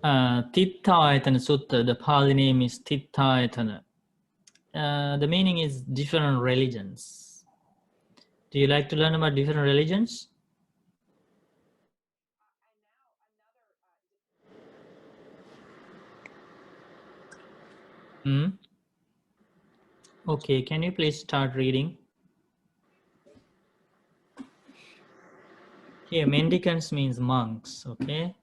Titthayatana Sutta, the Pali name is Titthayatana. The meaning is different religions. Do you like to learn about different religions? Okay, can you please start reading? Here, mendicants means monks, okay?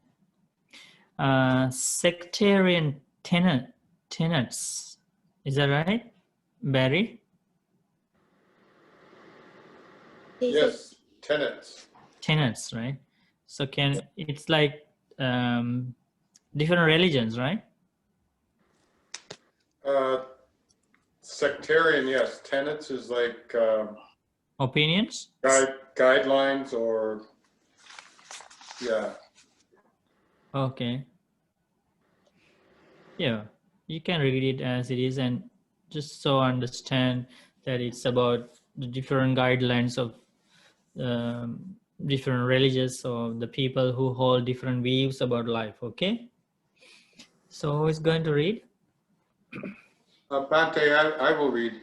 Sectarian tenets, is that right, Barry? Yes, tenets. Tenets, right? So it's like different religions, right? Sectarian, yes. Tenets is like Opinions? Guidelines or, yeah. Okay. Yeah, you can read it as it is and just so understand that it's about the different guidelines of different religions or the people who hold different views about life, okay? So who is going to read? Bhante, I will read.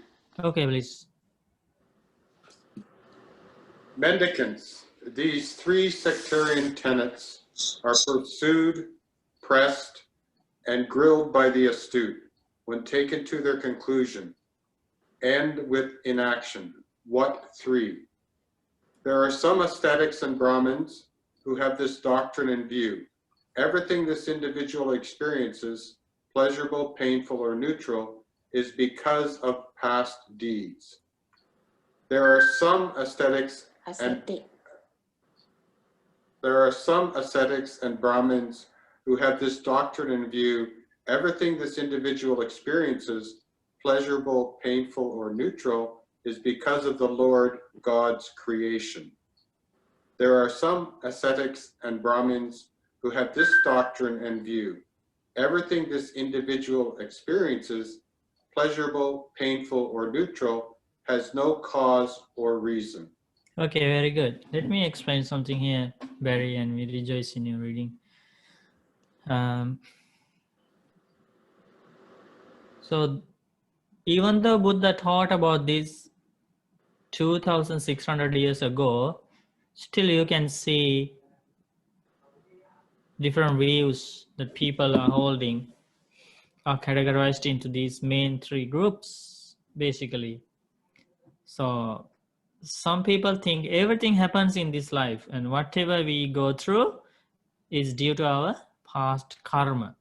Okay, please. Mendicants, these three sectarian tenets are pursued, pressed, and grilled by the astute when taken to their conclusion. End with inaction. What three? There are some ascetics and Brahmins who have this doctrine in view. Everything this individual experiences, pleasurable, painful, or neutral, is because of past deeds. There are some ascetics and Brahmins who have this doctrine in view. Everything this individual experiences, pleasurable, painful, or neutral, is because of the Lord God's creation. There are some ascetics and Brahmins who have this doctrine in view. Everything this individual experiences, pleasurable, painful, or neutral, has no cause or reason. Okay, very good. Let me explain something here, Barry, and we rejoice in your reading. So even though Buddha taught about this 2,600 years ago, still you can see different views that people are holding are categorized into these main three groups, basically. So some people think everything happens in this life and whatever we go through is due to our past karma.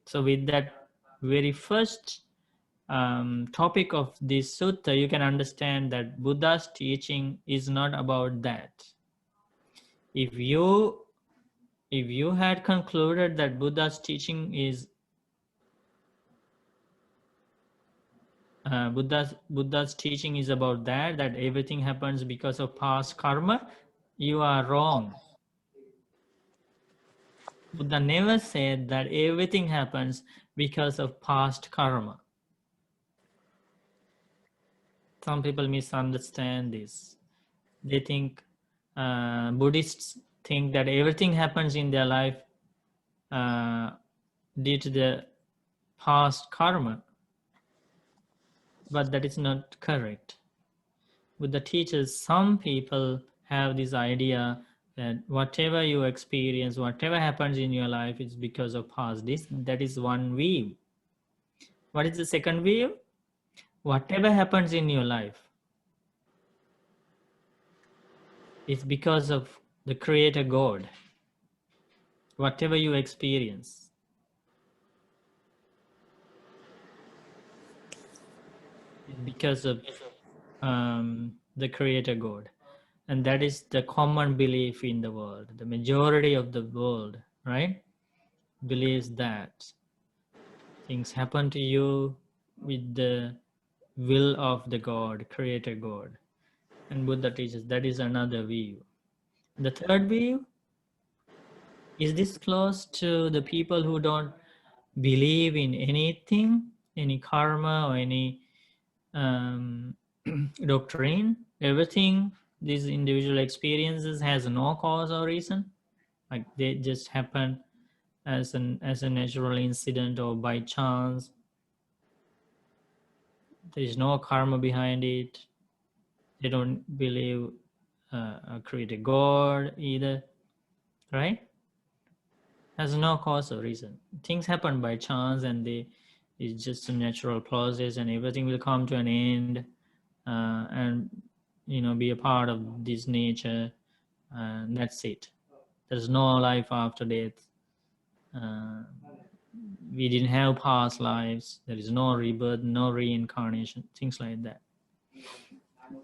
So with that very first topic of this sutta, you can understand that Buddha's teaching is not about that. If you had concluded that Buddha's teaching is Buddha's teaching is about that everything happens because of past karma, you are wrong. Buddha never said that everything happens because of past karma. Some people misunderstand this. They think, Buddhists think that everything happens in their life due to the past karma. But that is not correct. Buddha teaches some people have this idea that whatever you experience, whatever happens in your life is because of past. That is one view. What is the second view? Whatever happens in your life is because of the Creator God. Whatever you experience. Because of the Creator God. And that is the common belief in the world. The majority of the world, right, believes that things happen to you with the will of the God, Creator God. And Buddha teaches that is another view. The third view is this close to the people who don't believe in anything, any karma or any doctrine. Everything these individual experiences has no cause or reason, like they just happen as a natural incident or by chance. There is no karma behind it. They don't believe a creator God either, right? Has no cause or reason. Things happen by chance, and it's just a natural process, and everything will come to an end, and be a part of this nature, and that's it. There's no life after death. We didn't have past lives. There is no rebirth, no reincarnation, things like that.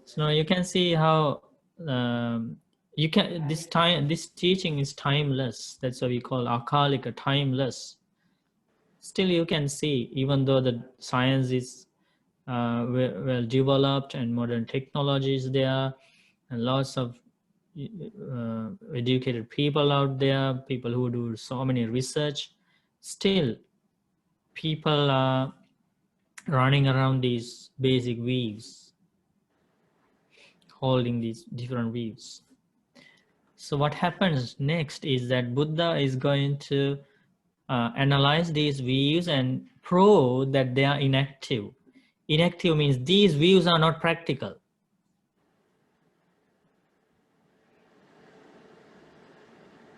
So you can see how you can this teaching is timeless. That's what we call akalika, timeless. Still you can see, even though the science is well developed and modern technology is there and lots of educated people out there, people who do so many research, still people are running around these basic weaves, holding these different weaves. So what happens next is that Buddha is going to analyze these views and prove that they are inactive. Inactive means these views are not practical.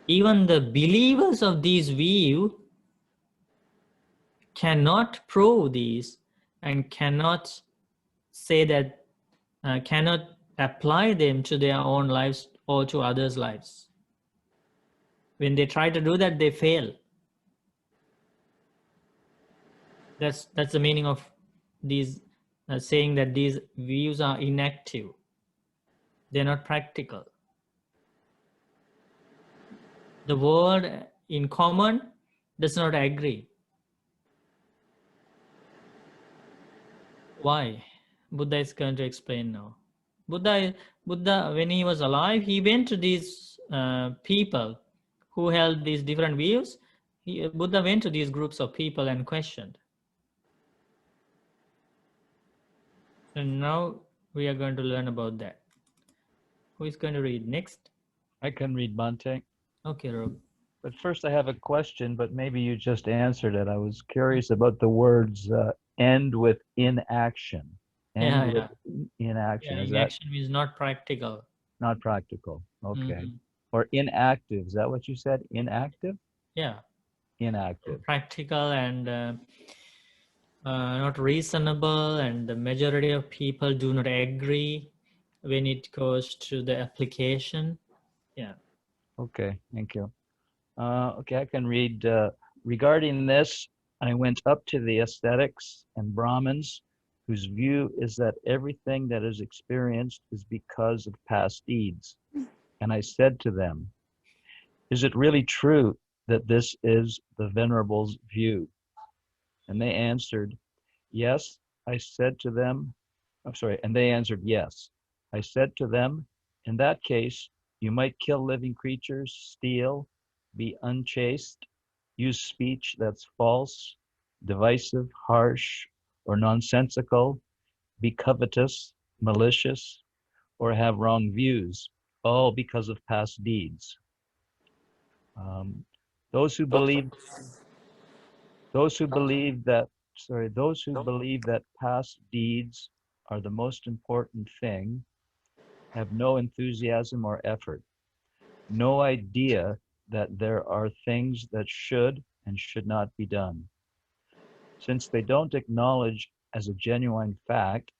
Even the believers of these views cannot prove these and cannot say that, cannot apply them to their own lives or to others' lives. When they try to do that, they fail. That's the meaning of these saying that these views are inactive. They're not practical. The world in common does not agree. Why? Buddha is going to explain now. Buddha, when he was alive, he went to these people who held these different views. Buddha went to these groups of people and questioned. And now we are going to learn about that. Who is going to read next? I can read, Bhante. Okay, Rob. But first I have a question, but maybe you just answered it. I was curious about the words end with inaction. End with inaction. Yeah, Is inaction means not practical. that not practical? Okay. Mhm. Or inactive. Is that what you said? Inactive? Yeah, Inactive. practical and not reasonable, and the majority of people do not agree when it goes to the application. Yeah. Okay, thank you. Okay, I can read. Regarding this, I went up to the ascetics and Brahmins, whose view is that everything that is experienced is because of past deeds. And I said to them, is it really true that this is the Venerable's view? And they answered, yes. I said to them, I'm sorry, and they answered, yes. I said to them, in that case, you might kill living creatures, steal, be unchaste, use speech that's false, divisive, harsh, or nonsensical, be covetous, malicious, or have wrong views, all because of past deeds. Those who believe that past deeds are the most important thing have no enthusiasm or effort, no idea that there are things that should and should not be done. Since they don't acknowledge as a genuine fact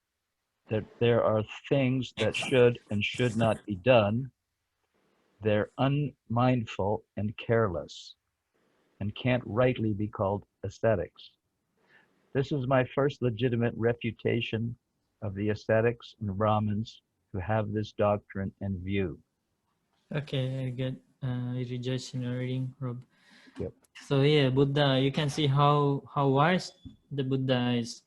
that there are things that should and should not be done, they're unmindful and careless and can't rightly be called ascetics. This is my first legitimate refutation of the ascetics and Brahmins who have this doctrine and view. Okay, I get rejoice in your reading, Rob. Yep. So yeah, Buddha, you can see how wise the Buddha is.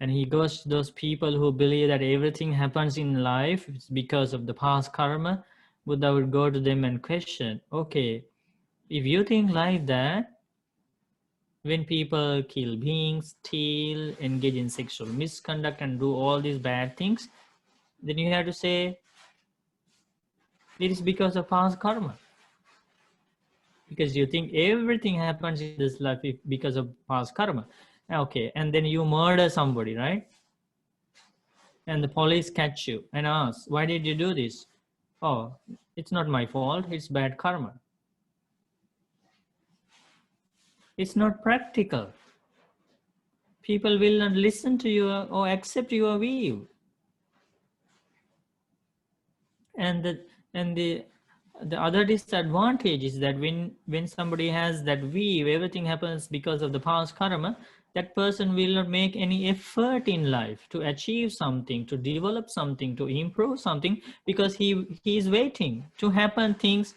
And he goes to those people who believe that everything happens in life it's because of the past karma. Buddha would go to them and question, okay, if you think like that, when people kill beings, steal, engage in sexual misconduct, and do all these bad things, then you have to say it is because of past karma. because you think everything happens in this life because of past karma. Okay, and then you murder somebody, right? And the police catch you and ask, why did you do this? Oh, it's not my fault, it's bad karma. It's not practical. People will not listen to you or accept your view. And the other disadvantage is that when somebody has that view, everything happens because of the past karma, that person will not make any effort in life to achieve something, to develop something, to improve something, because he is waiting to happen things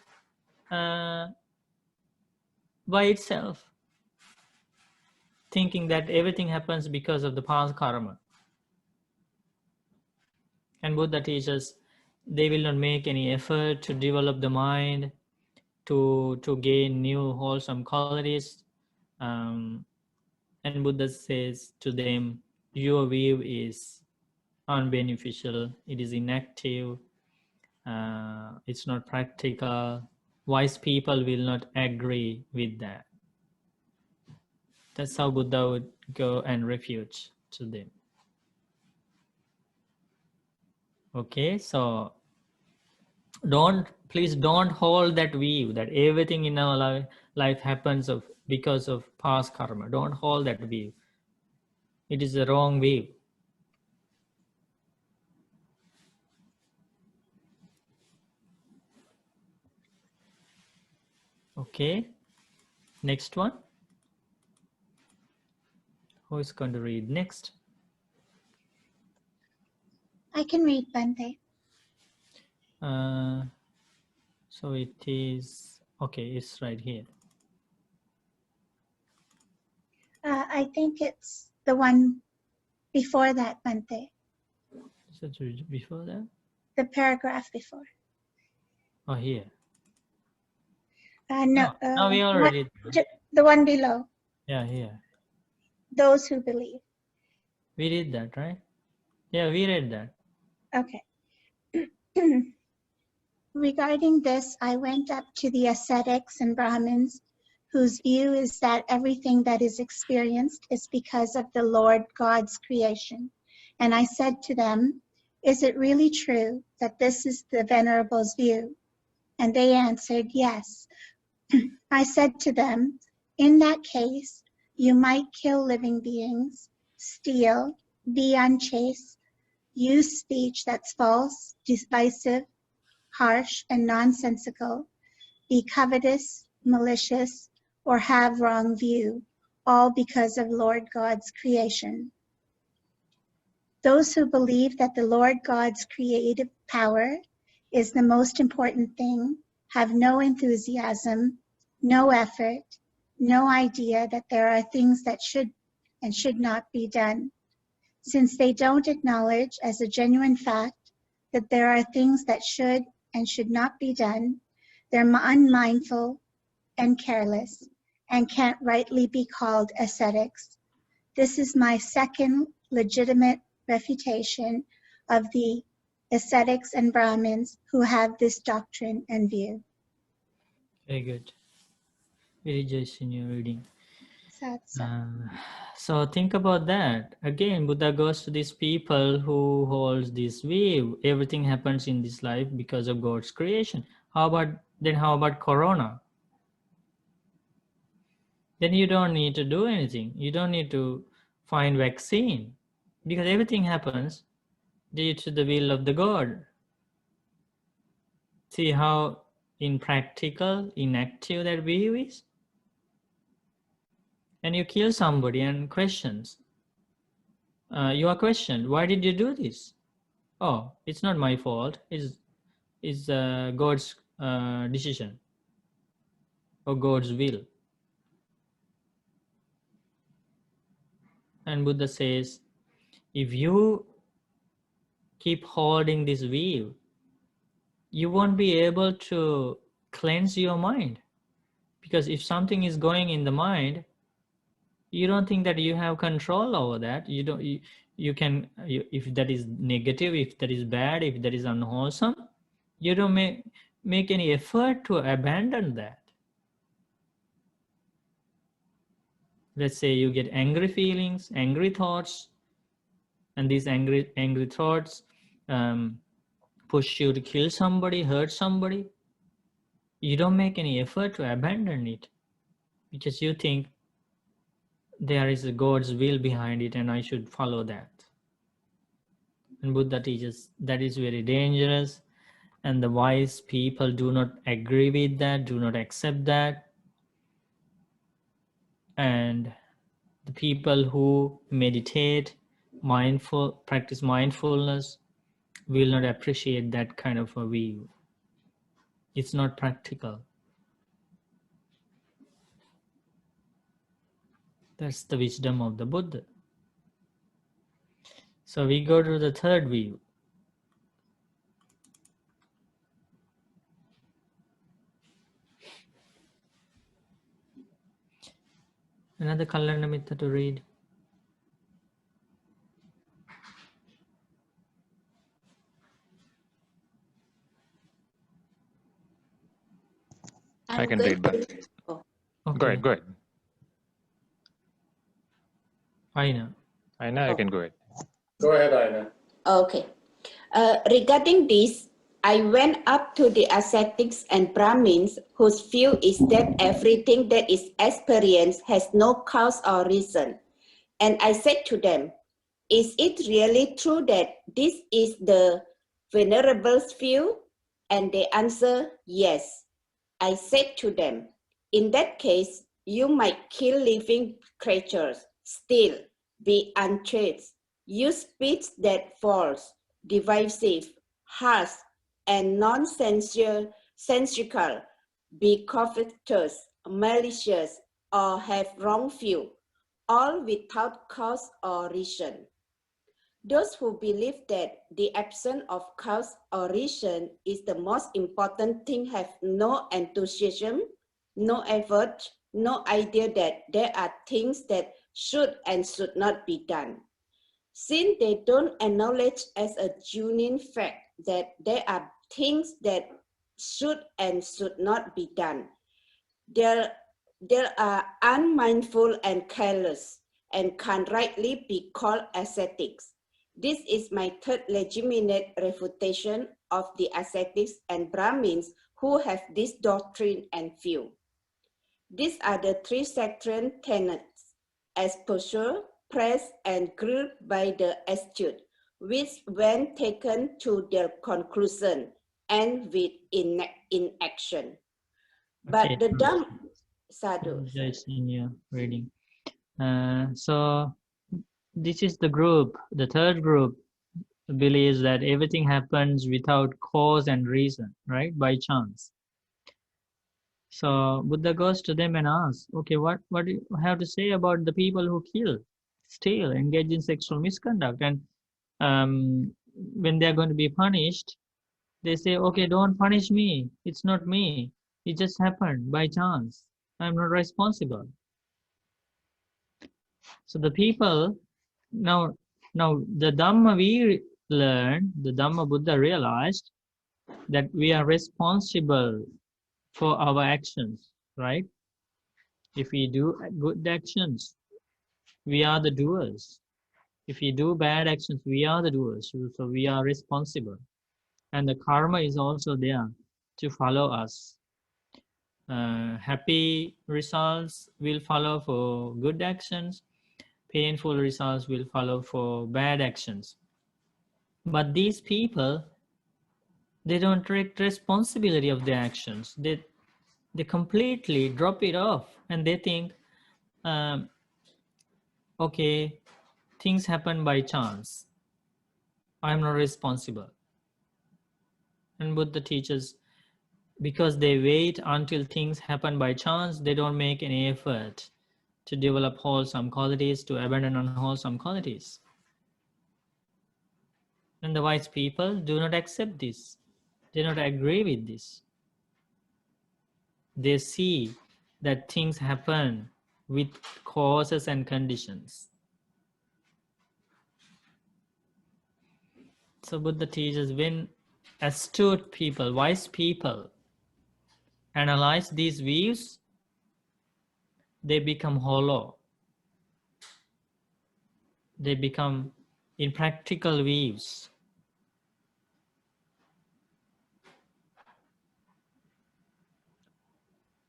by itself, thinking that everything happens because of the past karma. And Buddha teaches they will not make any effort to develop the mind, to gain new wholesome qualities. And Buddha says to them, your view is unbeneficial, it is inactive, it's not practical. Wise people will not agree with that. That's how Buddha would go and refute to them. Okay, so please don't hold that view that everything in our life happens because of past karma. Don't hold that view. It is the wrong view. Okay, next one. Who is going to read next? I can read, Bante. So it is, okay, it's right here. I think it's the one before that, Bante. Is it before that? The paragraph before. Oh, here. No, no, we already. the one below. Yeah, here. Those who believe. We did that, right? Yeah, we read that. Okay. Regarding this, I went up to the ascetics and Brahmins, whose view is that everything that is experienced is because of the Lord God's creation. And I said to them, is it really true that this is the Venerable's view? And they answered, yes. I said to them, in that case, you might kill living beings, steal, be unchaste, use speech that's false, divisive, harsh, and nonsensical, be covetous, malicious, or have wrong view, all because of Lord God's creation. Those who believe that the Lord God's creative power is the most important thing have no enthusiasm, no effort, no idea that there are things that should and should not be done, since they don't acknowledge as a genuine fact that there are things that should and should not be done. They're unmindful and careless and can't rightly be called ascetics. This is my second legitimate refutation of the ascetics and Brahmins who have this doctrine and view. Very good. Very just in your reading. So think about that. Again, Buddha goes to these people who holds this view. Everything happens in this life because of God's creation. How about Corona? Then you don't need to do anything. You don't need to find vaccine because everything happens due to the will of the God. See how impractical, inactive that view is? And you kill somebody and questions. You are questioned, why did you do this? Oh, it's not my fault. It's God's decision or God's will. And Buddha says, if you keep holding this view, you won't be able to cleanse your mind. Because if something is going in the mind, you don't think that you have control over that. You don't. You can. If that is negative, if that is bad, if that is unwholesome, you don't make any effort to abandon that. Let's say you get angry feelings, angry thoughts, and these angry thoughts push you to kill somebody, hurt somebody. You don't make any effort to abandon it because you think there is a God's will behind it and I should follow that. And Buddha teaches that is very dangerous, and the wise people do not agree with that, do not accept that. And the people who meditate, practice mindfulness, will not appreciate that kind of a view. It's not practical. That's the wisdom of the Buddha. So we go to the third view. Another Kalanamitta to read. I can read, but Okay. go ahead, go ahead. Aina. Aina, you can go ahead. Go ahead, Ina. Okay. Regarding this, I went up to the ascetics and Brahmins whose view is that everything that is experienced has no cause or reason. And I said to them, is it really true that this is the Venerable's view? And they answer, yes. I said to them, in that case, you might kill living creatures, steal, be unchaste, use speech that false, divisive, harsh, and nonsensical, be covetous, malicious, or have wrong view, all without cause or reason. Those who believe that the absence of cause or reason is the most important thing have no enthusiasm, no effort, no idea that there are things that should and should not be done. Since they don't acknowledge as a genuine fact that there are things that should and should not be done, they are unmindful and careless and can rightly be called ascetics. This is my third legitimate refutation of the ascetics and Brahmins who have this doctrine and view. These are the three sectarian tenets, exposure, press, and grilled by the astute, which when taken to their conclusion, end with inaction. But Okay. the Dhamma, Sadhu. Just in your reading. So this is the group, the third group believes that everything happens without cause and reason, right? By chance. So Buddha goes to them and asks, okay, what do you have to say about the people who kill, steal, engage in sexual misconduct? And when they're going to be punished, they say, okay, don't punish me. It's not me. It just happened by chance. I'm not responsible. So the people, now the Dhamma we learned, the Dhamma Buddha realized that we are responsible for our actions, right? If we do good actions, we are the doers. If we do bad actions, we are the doers. So we are responsible. And the karma is also there to follow us. Happy results will follow for good actions. Painful results will follow for bad actions. But these people, they don't take responsibility of their actions. They completely drop it off and they think, okay, things happen by chance. I'm not responsible. And Buddha teaches, because they wait until things happen by chance, they don't make any effort to develop wholesome qualities, to abandon unwholesome qualities. And the wise people do not accept this. They do not agree with this. They see that things happen with causes and conditions. So Buddha teaches, when astute people, wise people, analyze these views, they become hollow. they become impractical views.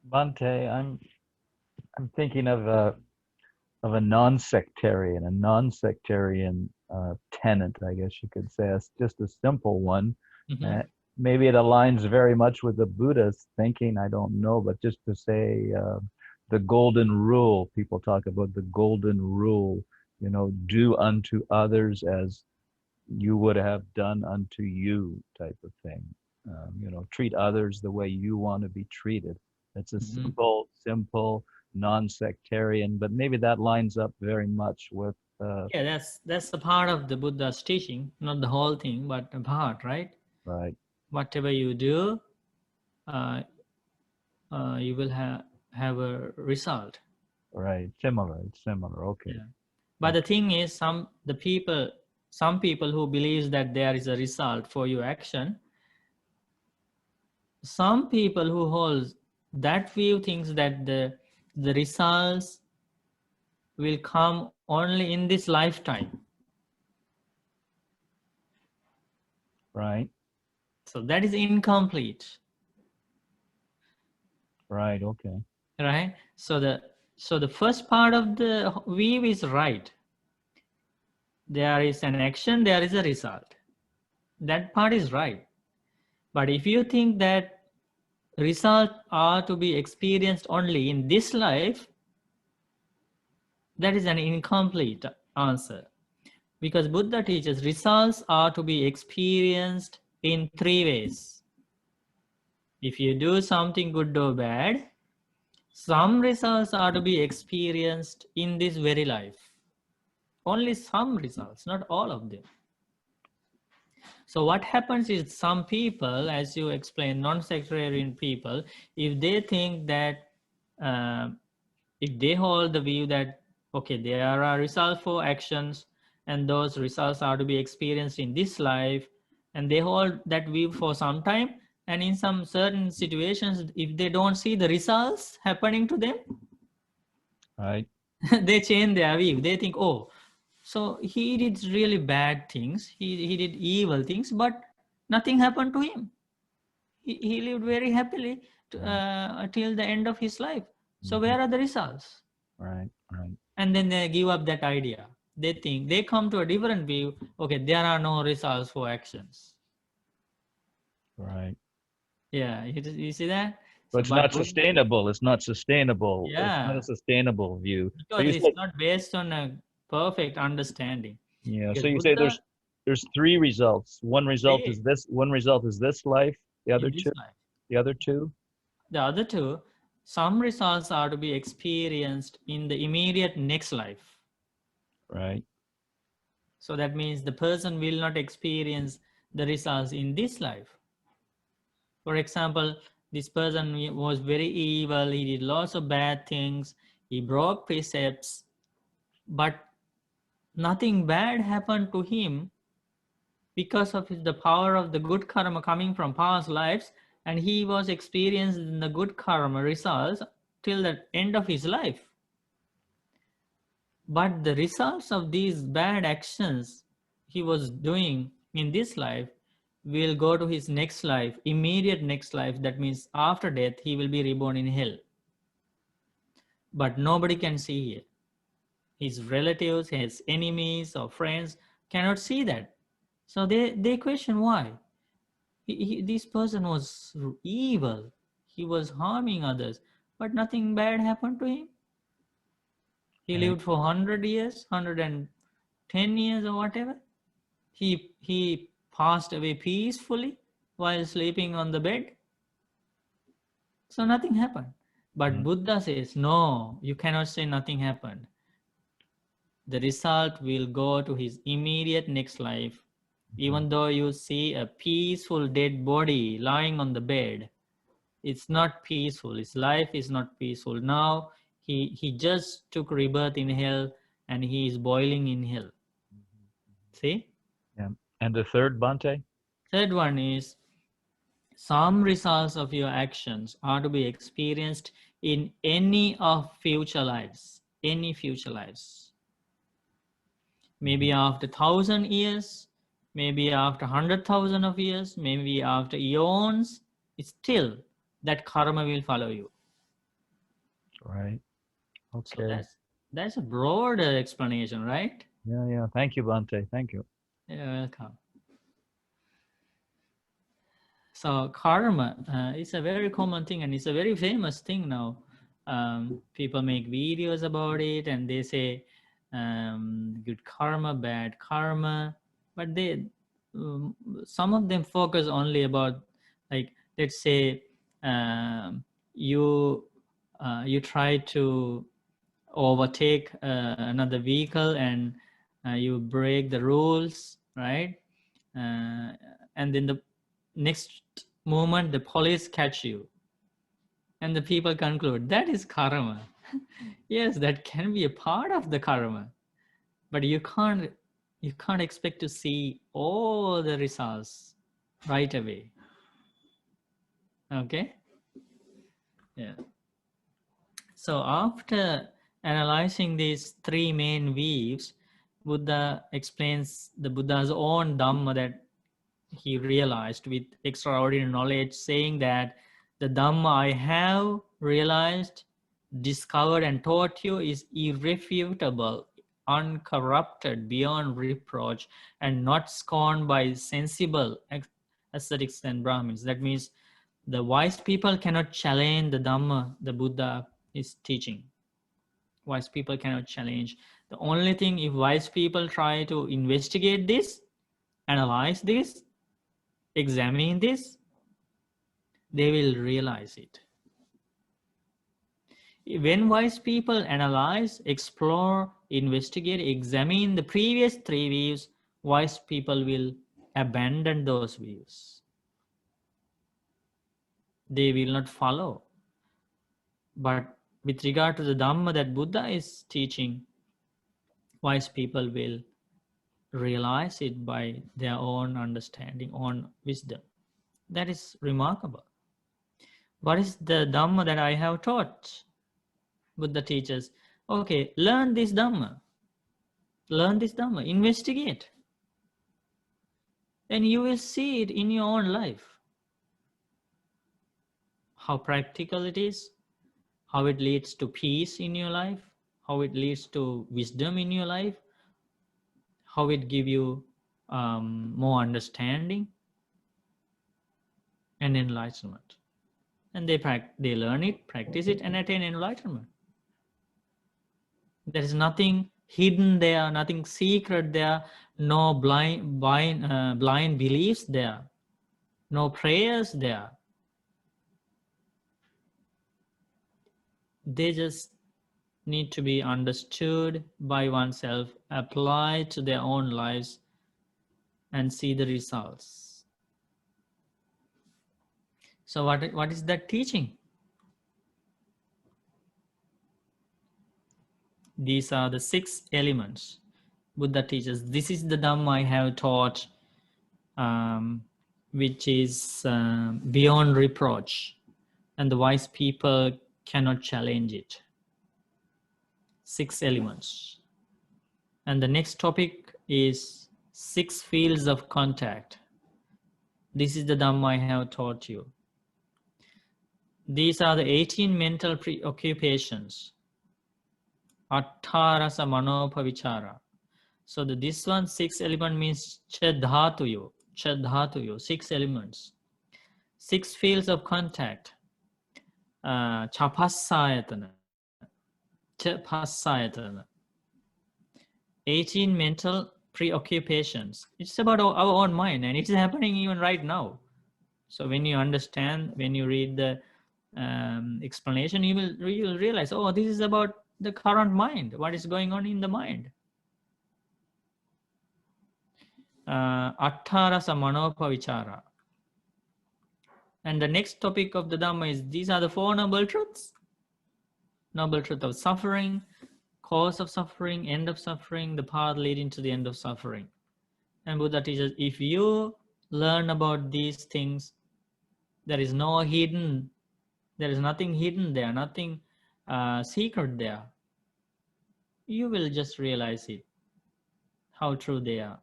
Bante, I'm thinking of a non-sectarian, tenet, I guess you could say. It's just a simple one. Mhm. Maybe it aligns very much with the Buddha's thinking. I don't know, but just to say the golden rule. People talk about the golden rule. You know, do unto others as you would have done unto you, type of thing. You know, treat others the way you want to be treated. It's a Mhm. simple, non-sectarian, but maybe that lines up very much with Yeah, that's the part of the Buddha's teaching, not the whole thing, but a part, right? right, Whatever you do, uh, you will have a result. right, similar. It's similar. Okay. Yeah. But the thing is, some people who believes that there is a result for your action, some people who hold that view thinks that the results will come only in this lifetime. Right, So that is incomplete, right. Okay. right? So the first part of the view is right. There is an action, there is a result. That part is right. But if you think that results are to be experienced only in this life, that is an incomplete answer. Because Buddha teaches results are to be experienced in three ways. If you do something good or bad, some results are to be experienced in this very life. Only some results, not all of them. So what happens is some people, as you explained, non-sectarian people, if they think that, if they hold the view that, okay, there are results for actions and those results are to be experienced in this life, and they hold that view for some time, and in some certain situations, if they don't see the results happening to them, Right. they change their view. They think, oh, so he did really bad things, he did evil things, but nothing happened to him. He lived very happily till the end of his life. So Mhm. where are the results? Right. Right. And then they give up that idea. They think, they come to a different view. Okay, there are no results for actions. Right. Yeah, you see that? But So, it's but not Buddha, sustainable. It's not sustainable. It's not a yeah, sustainable view. So because you it's said, not based on a perfect understanding. yeah. So Because you say Buddha, there's three results. One result is they, this. One result is this life. The other in this two. life, The other two. the other two, some results are to be experienced in the immediate next life. Right. So that means the person will not experience the results in this life. For example, this person was very evil, he did lots of bad things, he broke precepts, but nothing bad happened to him because of the power of the good karma coming from past lives, and he was experiencing the good karma results till the end of his life. But the results of these bad actions he was doing in this life will go to his next life, immediate next life. That means after death, he will be reborn in hell. But nobody can see it. His relatives, his enemies, or friends cannot see that. So they question why. This person was evil. He was harming others, but nothing bad happened to him. He Right. lived for 100 years, 110 years, or whatever. He passed away peacefully while sleeping on the bed. So nothing happened. But Mhm. Buddha says, no, you cannot say nothing happened. The result will go to his immediate next life. Even though you see a peaceful dead body lying on the bed, it's not peaceful. His life is not peaceful. Now he just took rebirth in hell and he is boiling in hell. See? Yeah. And the third, Bante. Third one is, some results of your actions are to be experienced in any of future lives. Any future lives. Maybe after 1,000 years, maybe after 100,000 of years, maybe after eons, it's still that karma will follow you. Right. So Okay. that's a broader explanation, right? Yeah. Thank you, Bante. Thank you. You're welcome. So karma is a very common thing, and it's a very famous thing now. People make videos about it, and they say good karma, bad karma, but they some of them focus only about, like, let's say you you try to overtake another vehicle, and you break the rules, right? And then the next moment the police catch you, and the people conclude that is karma. Yes, that can be a part of the karma, but you can't expect to see all the results right away. Okay. Yeah. So after analyzing these three main weaves, Buddha explains the Buddha's own Dhamma that he realized with extraordinary knowledge, saying that the Dhamma I have realized, discovered, and taught you is irrefutable, uncorrupted, beyond reproach, and not scorned by sensible ascetics and Brahmins. That means the wise people cannot challenge the Dhamma the Buddha is teaching. Wise people cannot challenge. The only thing, if wise people try to investigate this, analyze this, examine this, they will realize it. When wise people analyze, explore, investigate, examine the previous three views, wise people will abandon those views. They will not follow. But with regard to the Dhamma that Buddha is teaching, wise people will realize it by their own understanding, own wisdom. That is remarkable. What is the Dhamma that I have taught? Buddha teaches, okay, learn this Dhamma. Learn this Dhamma, investigate. And you will see it in your own life. How practical it is, how it leads to peace in your life, how it leads to wisdom in your life, how it gives you more understanding and enlightenment. And they learn it, practice it, and attain enlightenment. There is nothing hidden there, nothing secret there, no blind beliefs there, no prayers there. They just need to be understood by oneself, applied to their own lives, and see the results. So what is that teaching? These are the 6 elements Buddha teaches. This is the Dhamma I have taught, which is beyond reproach, and the wise people cannot challenge it. 6 elements. And the next topic is 6 fields of contact. This is the Dhamma I have taught you. These are the 18 mental preoccupations. Attarasa manopavichara. So this one, 6 element means chadhatuyo, 6 elements. 6 fields of contact. Chapassayatana. 18 mental preoccupations. It's about our own mind, and it's happening even right now. So when you understand, when you read the explanation, you will realize, oh, this is about the current mind, what is going on in the mind. Attarasa manopavichara. And the next topic of the Dhamma is, these are the 4 noble truths. Noble truth of suffering, cause of suffering, end of suffering, the path leading to the end of suffering. And Buddha teaches, if you learn about these things, there is nothing hidden there, nothing secret there. You will just realize it. how true they are.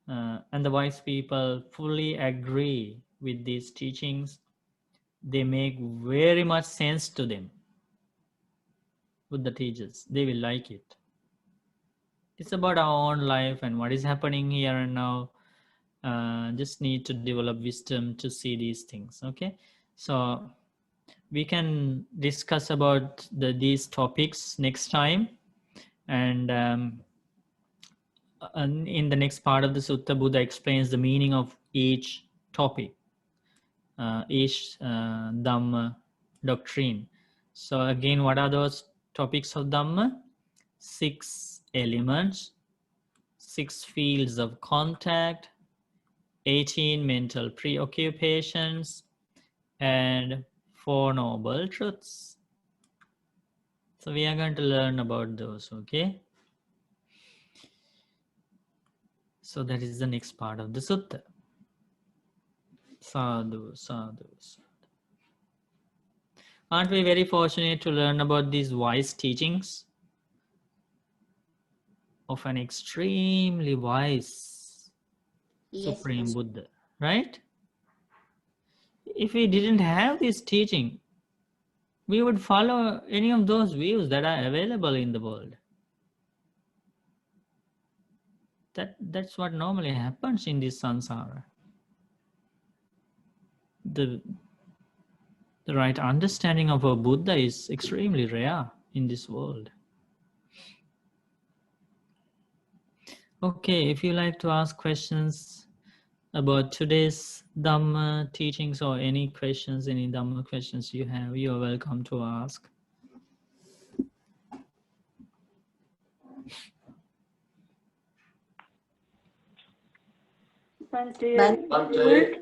And the wise people fully agree with these teachings. They make very much sense to them. Buddha teaches, they will like it. It's about our own life and what is happening here and now. Just need to develop wisdom to see these things. Okay, so we can discuss about these topics next time, and in the next part of the sutta, Buddha explains the meaning of each topic, each Dhamma doctrine. So again, what are those topics of Dhamma? 6 elements, 6 fields of contact, 18 mental preoccupations, and 4 noble truths. So we are going to learn about those, okay? So that is the next part of the sutta. Sadhu, sadhu, sadhu. Aren't we very fortunate to learn about these wise teachings of an extremely wise Yes, Supreme Master. Buddha, right? If we didn't have this teaching, we would follow any of those views that are available in the world. That's what normally happens in this samsara. The right understanding of a Buddha is extremely rare in this world. Okay, if you like to ask questions about today's Dhamma teachings or any questions, any Dhamma questions you have, you're welcome to ask. Bhante. Bhante,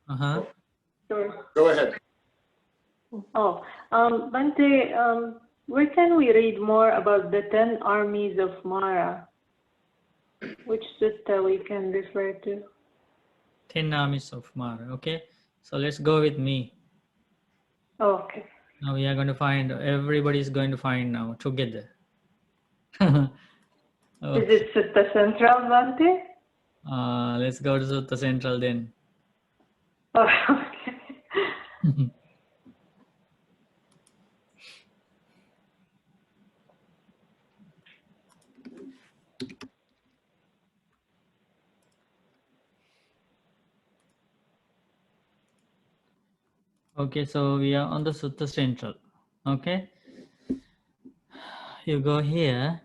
Uh-huh. Sure. go ahead. Oh, Bhante, where can we read more about the 10 armies of Mara? Which sutta we can refer to? 10 armies of Mara. Okay, so let's go with me. Oh, okay. Now we are going to find, everybody is going to find now together. Is it Sutta Central, Bhante? Let's go to Sutta Central then. Oh, okay. Okay, so we are on the Sutta Central. Okay, you go here,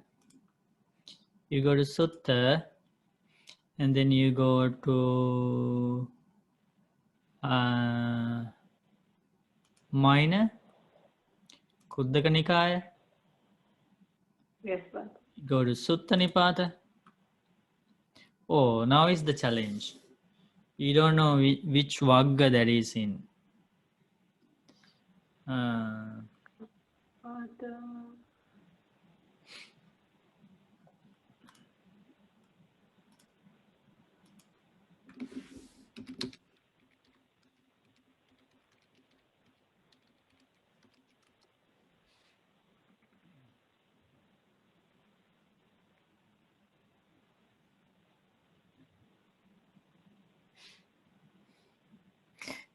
you go to Sutta, and then you go to minor, Kuddaka Nikaya, Yes, Bhante. go to Sutta Nipata. Oh, now is the challenge. You don't know which Vagga that is in.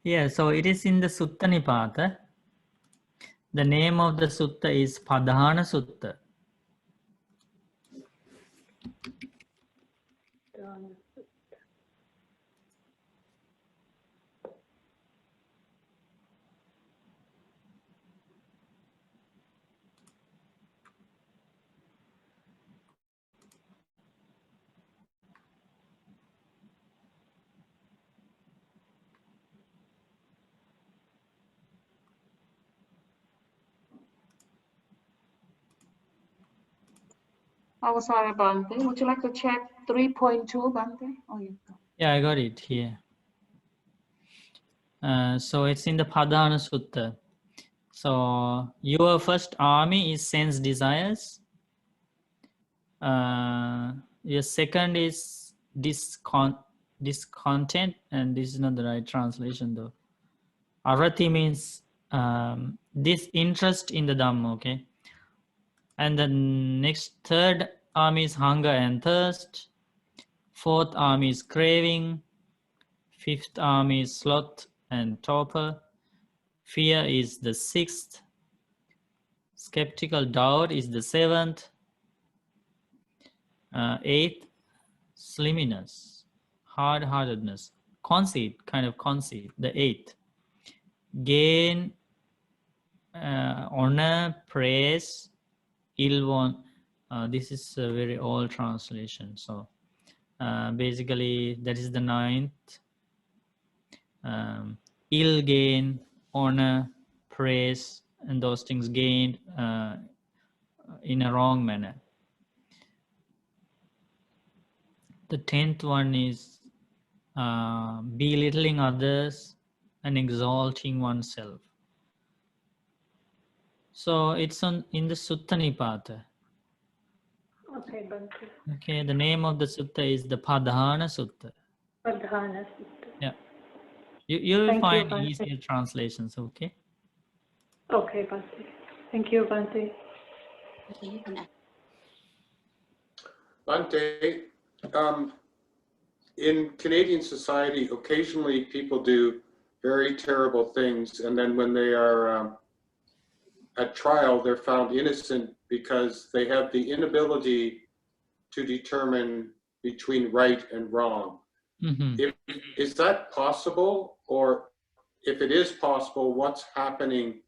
Yeah, so it is in the Sutta Nipata. The name of the sutta is Padhana Sutta. Oh, sorry, Bhante. Would you like to check 3.2, Bhante? Oh, you go. Yeah, I got it here. So it's in the Padhana Sutta. So your first army is sense desires. Your second is discontent, and this is not the right translation though. Arati means disinterest in the Dhamma, okay? And the next third army is hunger and thirst. Fourth army is craving. Fifth army is sloth and torpor. Fear is the sixth. Skeptical doubt is the seventh. Eighth, slimminess, hard-heartedness, conceit, kind of conceit, the eighth. Gain, honor, praise, ill one. This is a very old translation. So basically that is the ninth. Ill gain, honor, praise, and those things gained in a wrong manner. The 10th one is belittling others and exalting oneself. So it's in the Sutta Nipata. Okay, Bhante. Okay, the name of the sutta is the Padhana Sutta. Padhana Sutta. Yeah, you will Thank you, find Bhante. easier translations. Okay. Okay, Bhante. Thank you, Bhante. Bhante, in Canadian society, occasionally people do very terrible things, and then when they are at trial, they're found innocent because they have the inability to determine between right and wrong. Mm-hmm. Is that possible? Or if it is possible, what's happening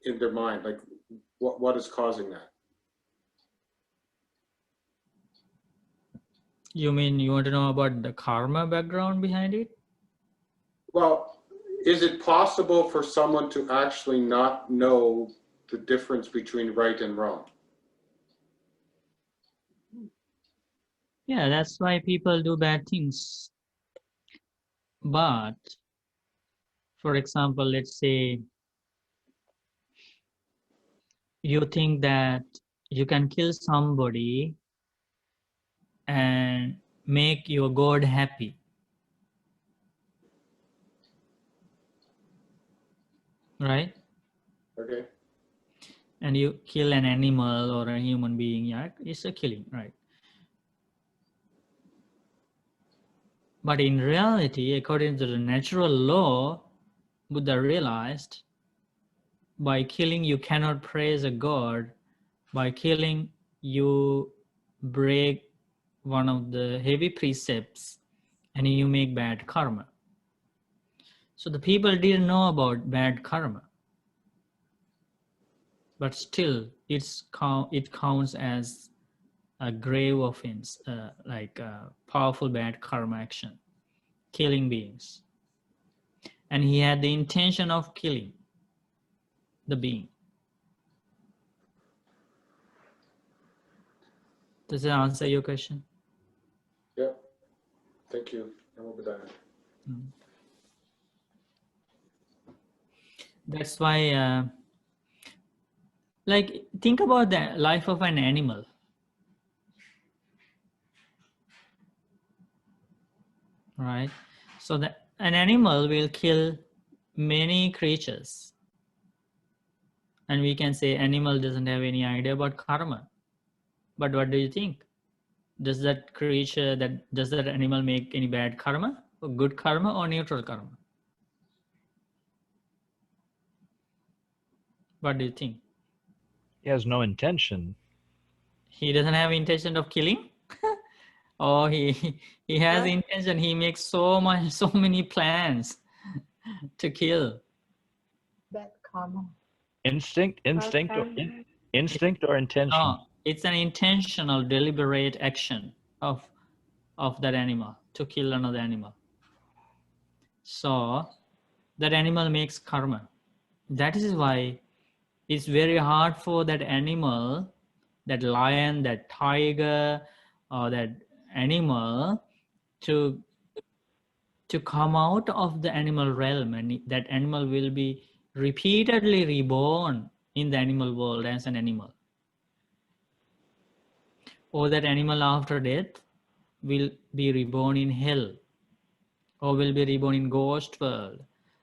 in their mind? Like, what is causing that? You mean you want to know about the karma background behind it? Well, is it possible for someone to actually not know the difference between right and wrong? Yeah, that's why people do bad things. But, for example, let's say you think that you can kill somebody and make your God happy. Right? Okay. And you kill an animal or a human being, yeah, it's a killing, right? But in reality, according to the natural law, Buddha realized by killing you cannot praise a god. By killing you break one of the heavy precepts and you make bad karma. So the people didn't know about bad karma. But still, it counts as a grave offense, like a powerful bad karma action, killing beings. And he had the intention of killing the being. Does that answer your question? Yep. Thank you. That's why, like, think about the life of an animal. Right? So that an animal will kill many creatures. And we can say animal doesn't have any idea about karma. But what do you think? Does that does that animal make any bad karma, or good karma, or neutral karma? What do you think? He has no intention. He doesn't have intention of killing? Or he has intention, he makes so many plans to kill. Bad karma. Instinct or intention? No, it's an intentional, deliberate action of that animal to kill another animal. So that animal makes karma. That is why it's very hard for that animal, that lion, that tiger, or that animal to come out of the animal realm, and that animal will be repeatedly reborn in the animal world as an animal. Or that animal after death will be reborn in hell, or will be reborn in ghost world.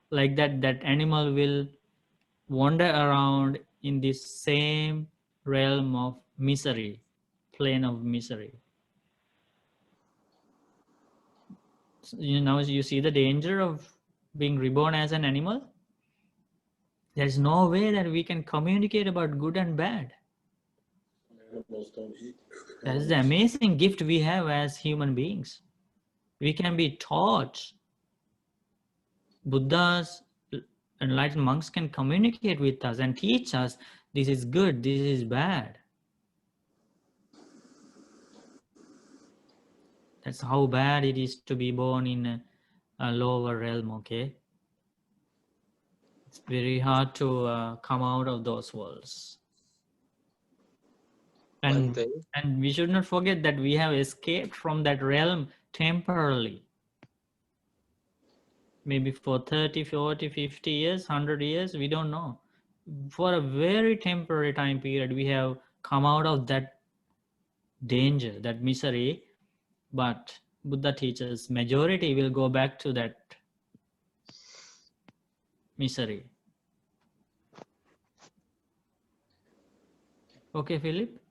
Like that animal will wander around in this same realm of misery, plane of misery. So, you see the danger of being reborn as an animal. There's no way that we can communicate about good and bad. Animals don't eat. That is the amazing gift we have as human beings. We can be taught. Buddhas, enlightened monks can communicate with us and teach us this is good, this is bad. That's how bad it is to be born in a lower realm, okay? It's very hard to come out of those worlds. And we should not forget that we have escaped from that realm temporarily. Maybe for 30, 40, 50 years, 100 years, we don't know. For a very temporary time period, we have come out of that danger, that misery. But Buddha teaches majority will go back to that misery. Okay, Philip?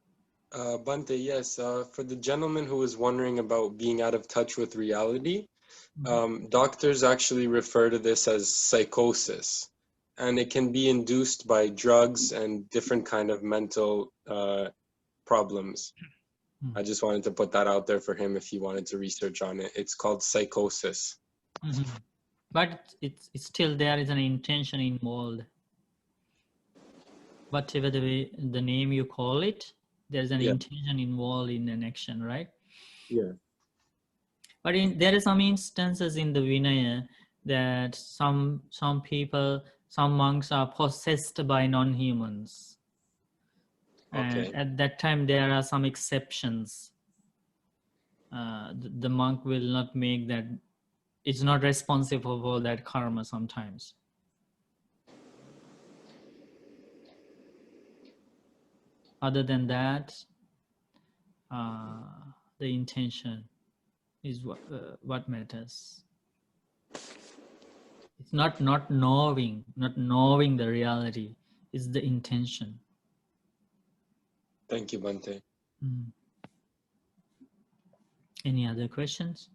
Bante, yes. For the gentleman who was wondering about being out of touch with reality, doctors actually refer to this as psychosis, and it can be induced by drugs and different kind of mental problems. I just wanted to put that out there for him if he wanted to research on it. It's called psychosis. But it's still there is an intention involved. Whatever the name you call it, there's an intention involved in an action, right? Yeah. But there are some instances in the Vinaya that some people, some monks are possessed by non-humans. Okay. And at that time, there are some exceptions. The monk will not make that, it's not responsible for that karma sometimes. Other than that, the intention is what matters. It's not knowing the reality. It's the intention. Thank you, Bante. Any other questions?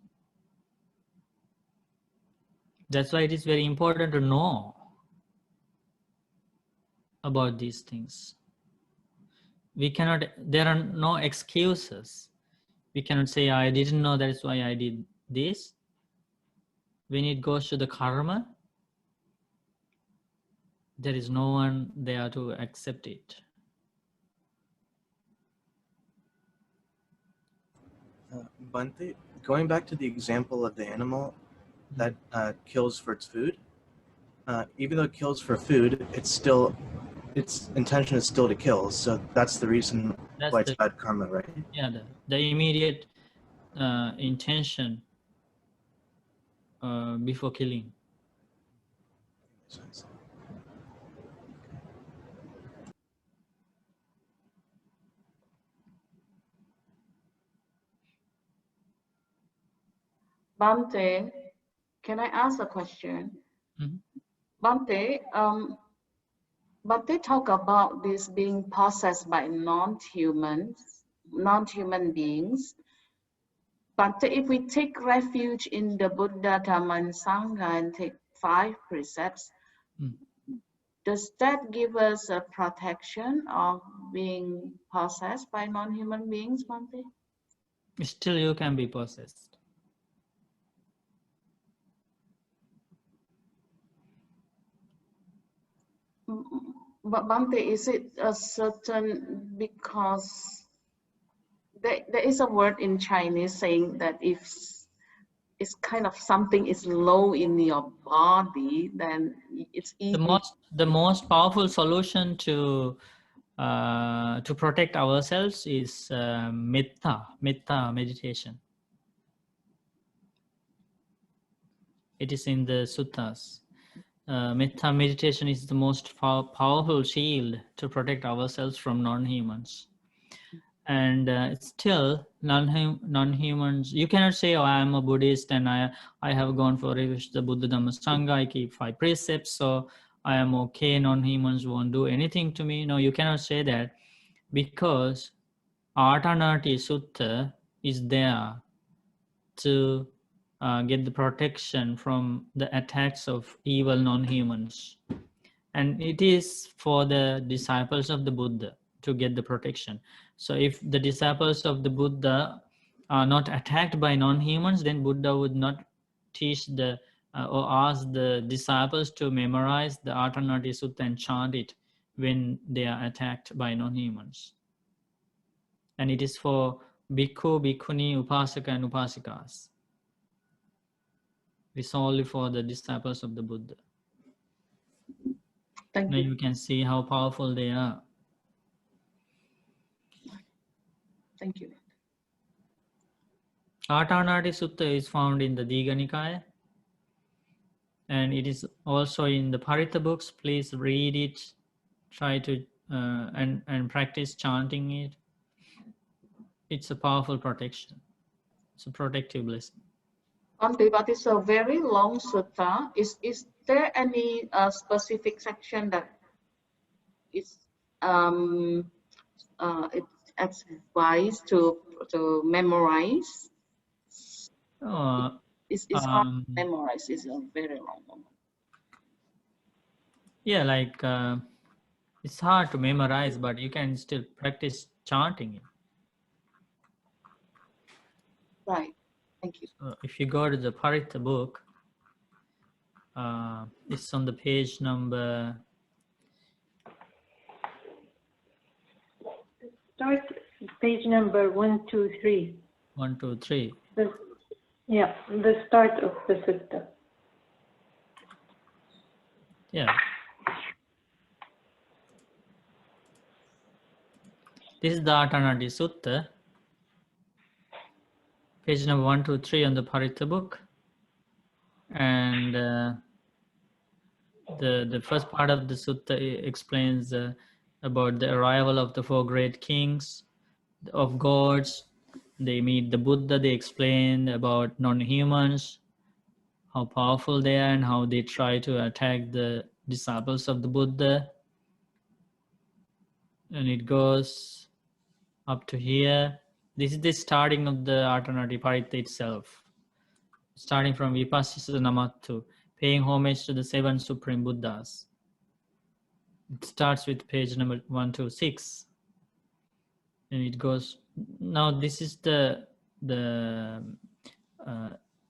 That's why it is very important to know about these things. We cannot, there are no excuses. We cannot say, I didn't know, that's why I did this. When it goes to the karma, there is no one there to accept it. Bante, going back to the example of the animal that kills for its food, even though it kills for food, its intention is still to kill. So that's the reason why it's bad karma, right? Yeah, the immediate intention before killing. Makes sense. Bante, can I ask a question? Bante, Bante talk about this being possessed by non-human beings. But if we take refuge in the Buddha, Dhamma, and Sangha and take 5 precepts, does that give us a protection of being possessed by non-human beings, Bante? Still you can be possessed. But Bante, is it a certain, because there is a word in Chinese saying that if it's kind of something is low in your body, then it's easy. The most powerful solution to protect ourselves is metta meditation. It is in the suttas. Metta meditation is the most powerful shield to protect ourselves from non-humans. And still, non-humans, you cannot say, oh, I am a Buddhist and I have gone for the Buddha Dhamma Sangha, I keep 5 precepts, so I am okay, non-humans won't do anything to me. No, you cannot say that, because Atanati Sutta is there to get the protection from the attacks of evil non-humans. And it is for the disciples of the Buddha to get the protection. So if the disciples of the Buddha are not attacked by non-humans, then Buddha would not teach the or ask the disciples to memorize the Atanati Sutta and chant it when they are attacked by non-humans. And it is for bhikkhu, bhikkhuni, upasaka and upasikas. It's only for the disciples of the Buddha. Thank Now you. you can see how powerful they are. Thank you. Atanati Sutta is found in the Digha Nikaya, and it is also in the Parita books. Please read it, try to and practice chanting it. It's a powerful protection. It's a protective blessing. Bhante, but it's a very long sutta. Is there any specific section that it's advised to memorize? It's hard to memorize. It's a very long one. Yeah, like it's hard to memorize, but you can still practice chanting it. Right. Thank you. So if you go to the Parita book, it's on the page number. Start page number 123. 123. Yeah, the start of the sutta. Yeah. This is the Atanati Sutta, page number 123 on the Parita book. And the first part of the sutta explains about the arrival of the four great kings of gods. They meet the Buddha. They explain about non-humans, how powerful they are and how they try to attack the disciples of the Buddha. And it goes up to here. This is the starting of the Atanati Parita itself, starting from Vipassana Namattu, paying homage to the seven supreme Buddhas. It starts with page number 126, and it goes. Now this is the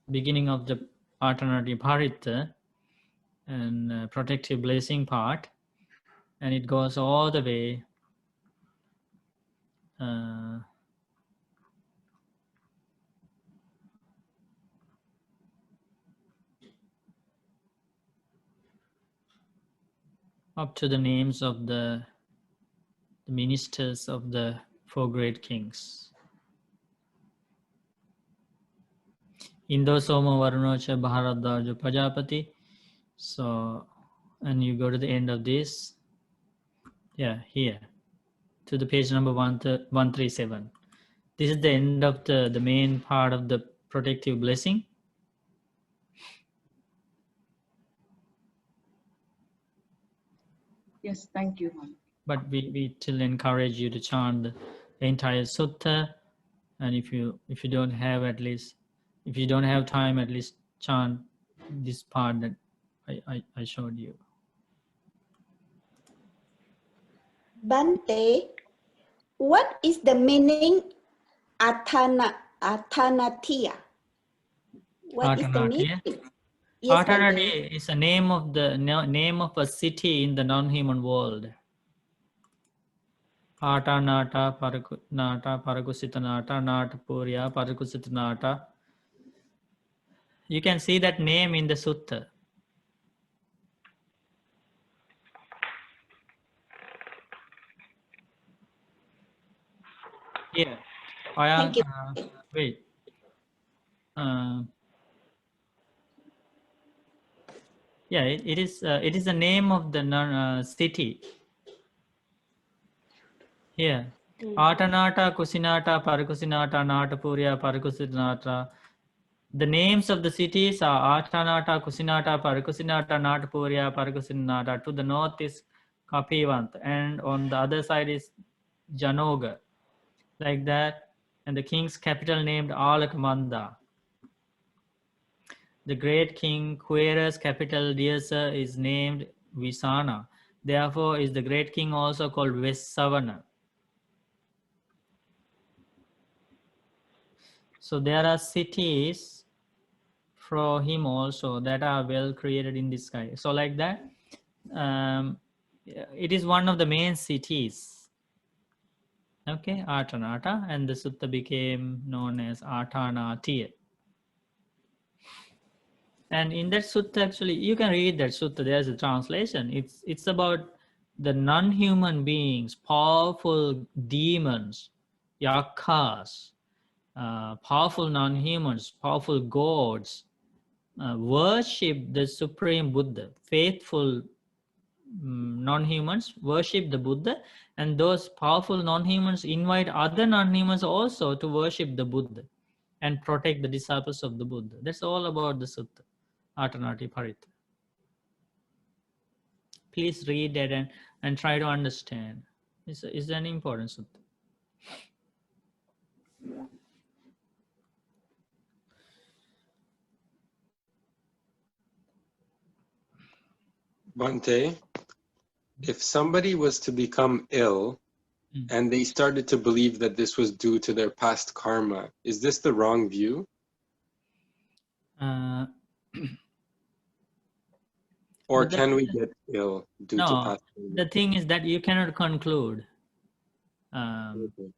beginning of the Atanati Parita and protective blessing part, and it goes all the way up to the names of the ministers of the four great kings. Indo Soma Varunocha Bharadvaja Prajapati. So, and you go to the end of this. Yeah, here to the page number 137. This is the end of the main part of the protective blessing. Yes, thank you. But we still encourage you to chant the entire sutta, and if you don't have time, at least chant this part that I showed you. Bante, what is the meaning Atanatia? What is the meaning? Yes, Atanati is a name of a city in the non-human world. Atanata, Parakunata, Parakusitanata, Natapurya, Parakusitanata. You can see that name in the sutta. Yeah. Thank you. Wait. Yeah, it is the name of the city. Here. Atanata, Kusinata, Parakusinata, Natapurya, Parakusinata. The names of the cities are Atanata, Kusinata, Parakusinata, Natapurya, Parakusinata. To the north is Kapivant, and on the other side is Janoga. like that. And the king's capital named Alakmanda. The great king Querus' capital Diasa is named Visana. Therefore is the great king also called Vesavana. So there are cities for him also that are well created in the sky. So like that, it is one of the main cities. Okay, Atanata, and the sutta became known as Atanatiya. And in that sutta, actually, you can read that sutta. There's a translation. It's about the non-human beings, powerful demons, yakas, powerful non-humans, powerful gods, worship the supreme Buddha. Faithful non-humans worship the Buddha, and those powerful non-humans invite other non-humans also to worship the Buddha and protect the disciples of the Buddha. That's all about the sutta, Atanati Parita. Please read that and try to understand. It's an important sutta. Bante, if somebody was to become ill and they started to believe that this was due to their past karma, is this the wrong view? Or can we get ill due to past karma? The thing is that you cannot conclude. Okay.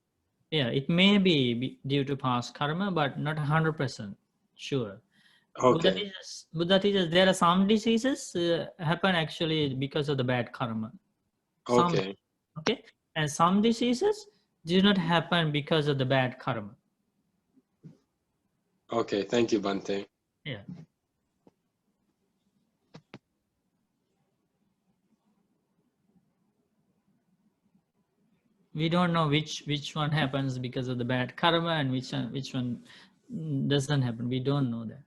Yeah, it may be due to past karma, but not 100% sure. Okay. Buddha teaches there are some diseases happen actually because of the bad karma. Okay. Okay, and some diseases do not happen because of the bad karma. Okay, thank you, Bante. Yeah. We don't know which one happens because of the bad karma and which one doesn't happen. We don't know that.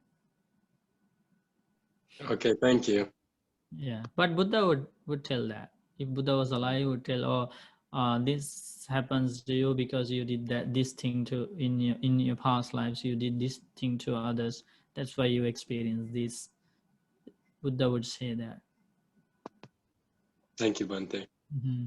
Okay, thank you. Yeah, but Buddha would tell that. If Buddha was alive, he would tell, this happens to you because you did this thing to in your past lives. You did this thing to others. That's why you experience this. Buddha would say that. Thank you, Bante. Mm-hmm.